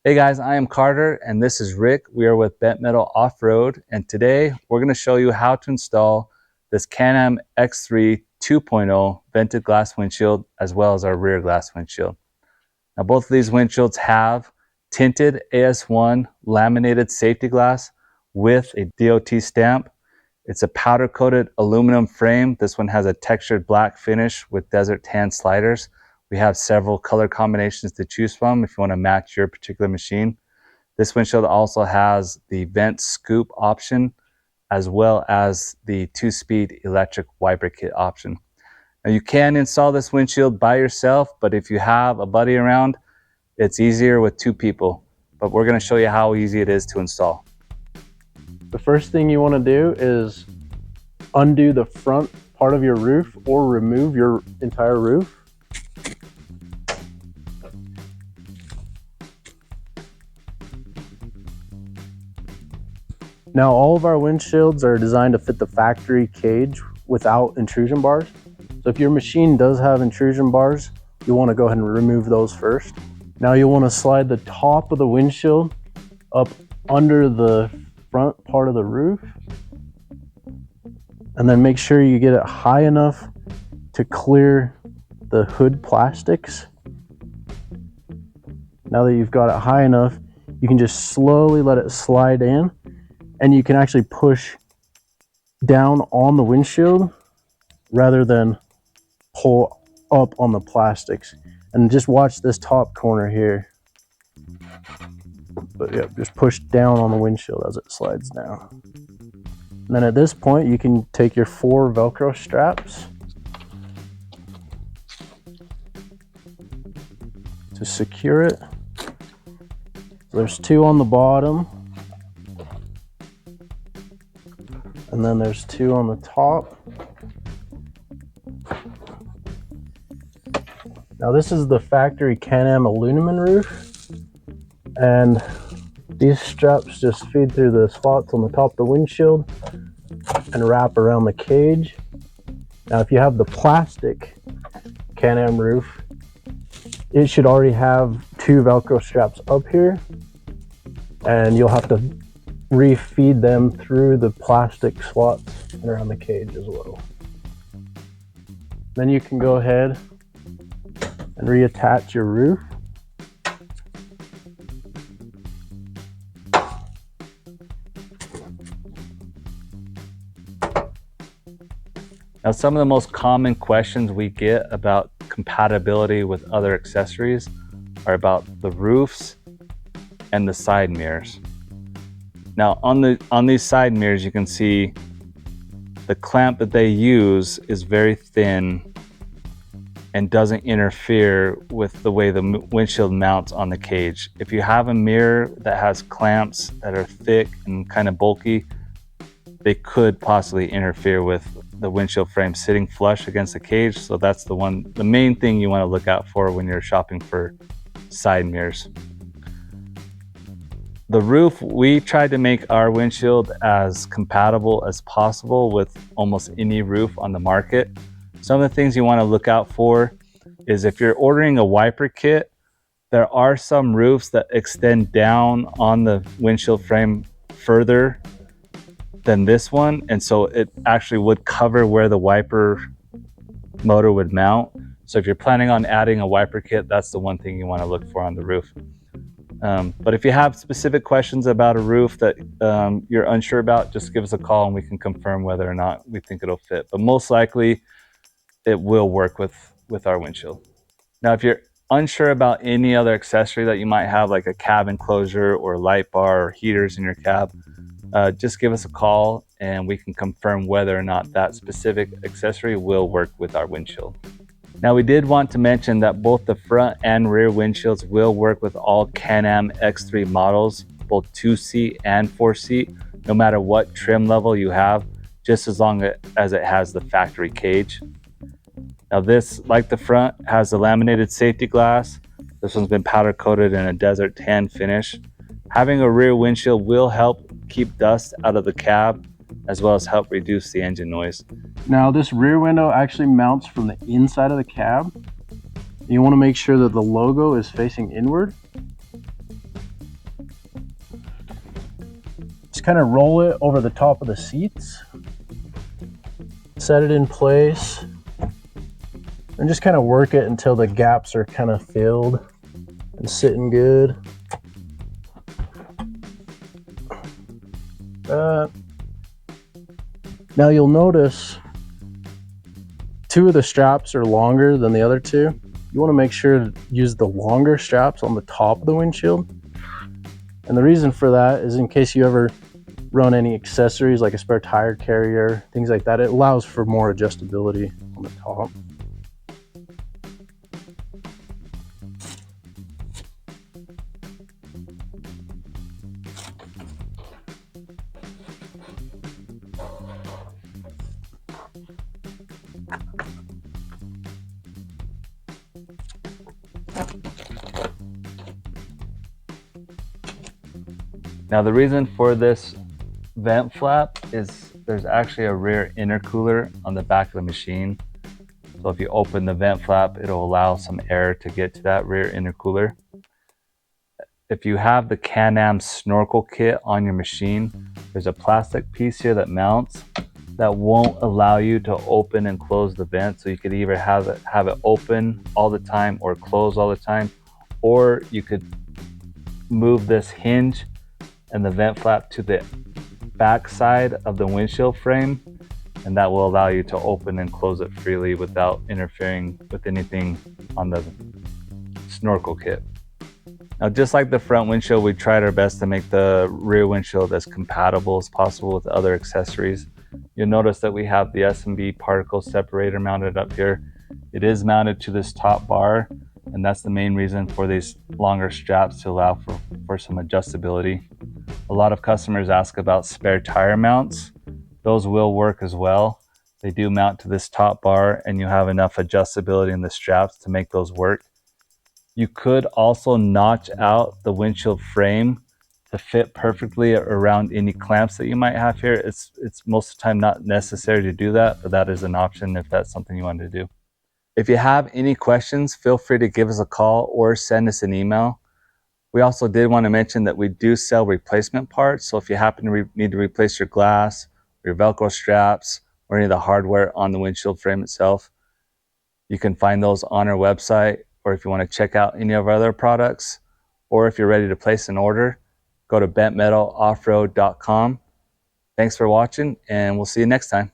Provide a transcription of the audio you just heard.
Hey guys, I am Carter and this is Rick. We are with Bent Metal Off-Road, and today we're going to show you how to install this Can-Am X3 2.0 vented glass windshield as well as our rear glass windshield. Now both of these windshields have tinted AS1 laminated safety glass with a DOT stamp. It's a powder coated aluminum frame. This one has a textured black finish with desert tan sliders. We have several color combinations to choose from if you want to match your particular machine. This windshield also has the vent scoop option as well as the 2-speed electric wiper kit option. Now you can install this windshield by yourself, but if you have a buddy around, it's easier with 2 people. But we're going to show you how easy it is to install. The first thing you want to do is undo the front part of your roof or remove your entire roof. Now all of our windshields are designed to fit the factory cage without intrusion bars. So if your machine does have intrusion bars, you want to go ahead and remove those first. Now you'll want to slide the top of the windshield up under the front part of the roof, and then make sure you get it high enough to clear the hood plastics. Now that you've got it high enough, you can just slowly let it slide in, and you can actually push down on the windshield rather than pull up on the plastics. And just watch this top corner here. But yeah, just push down on the windshield as it slides down. And then at this point, you can take your 4 Velcro straps to secure it. So there's 2 on the bottom, and then there's 2 on the top. Now this is the factory Can-Am aluminum roof, and these straps just feed through the slots on the top of the windshield and wrap around the cage. Now if you have the plastic Can-Am roof, it should already have 2 Velcro straps up here, and you'll have to refeed them through the plastic slots and around the cage as well. Then you can go ahead and reattach your roof. Now some of the most common questions we get about compatibility with other accessories are about the roofs and the side mirrors. Now on these side mirrors, you can see the clamp that they use is very thin and doesn't interfere with the way the windshield mounts on the cage. If you have a mirror that has clamps that are thick and kind of bulky, they could possibly interfere with the windshield frame sitting flush against the cage. So that's the main thing you want to look out for when you're shopping for side mirrors. The roof, we tried to make our windshield as compatible as possible with almost any roof on the market. Some of the things you want to look out for is if you're ordering a wiper kit, there are some roofs that extend down on the windshield frame further than this one, and so it actually would cover where the wiper motor would mount. So if you're planning on adding a wiper kit, that's the one thing you want to look for on the roof. But if you have specific questions about a roof that you're unsure about, just give us a call and we can confirm whether or not we think it'll fit. But most likely it will work with our windshield. Now if you're unsure about any other accessory that you might have, like a cab enclosure or a light bar or heaters in your cab, just give us a call and we can confirm whether or not that specific accessory will work with our windshield. Now we did want to mention that both the front and rear windshields will work with all Can-Am X3 models, both 2-seat and 4-seat, no matter what trim level you have, just as long as it has the factory cage. Now this, like the front, has the laminated safety glass. This one's been powder coated in a desert tan finish. Having a rear windshield will help keep dust out of the cab, as well as help reduce the engine noise. Now this rear window actually mounts from the inside of the cab. You want to make sure that the logo is facing inward. just kind of roll it over the top of the seats, set it in place, and just kind of work it until the gaps are kind of filled and sitting good. Now you'll notice 2 of the straps are longer than the other 2. You want to make sure to use the longer straps on the top of the windshield. And the reason for that is in case you ever run any accessories like a spare tire carrier, things like that, it allows for more adjustability on the top. Now the reason for this vent flap is there's actually a rear intercooler on the back of the machine. So if you open the vent flap, it'll allow some air to get to that rear intercooler. If you have the Can-Am snorkel kit on your machine, there's a plastic piece here that mounts that won't allow you to open and close the vent. So you could either have it open all the time or close all the time, or you could move this hinge and the vent flap to the back side of the windshield frame, and that will allow you to open and close it freely without interfering with anything on the snorkel kit. Now, just like the front windshield, we tried our best to make the rear windshield as compatible as possible with other accessories. You'll notice that we have the S&B particle separator mounted up here. It is mounted to this top bar, and that's the main reason for these longer straps, to allow for some adjustability. A lot of customers ask about spare tire mounts. Those will work as well. They do mount to this top bar, and you have enough adjustability in the straps to make those work. You could also notch out the windshield frame to fit perfectly around any clamps that you might have here. It's most of the time not necessary to do that, but that is an option if that's something you want to do. If you have any questions, feel free to give us a call or send us an email. We also did want to mention that we do sell replacement parts. So if you happen to need to replace your glass, your Velcro straps, or any of the hardware on the windshield frame itself, you can find those on our website. Or if you want to check out any of our other products, or if you're ready to place an order, go to bentmetaloffroad.com. Thanks for watching, and we'll see you next time.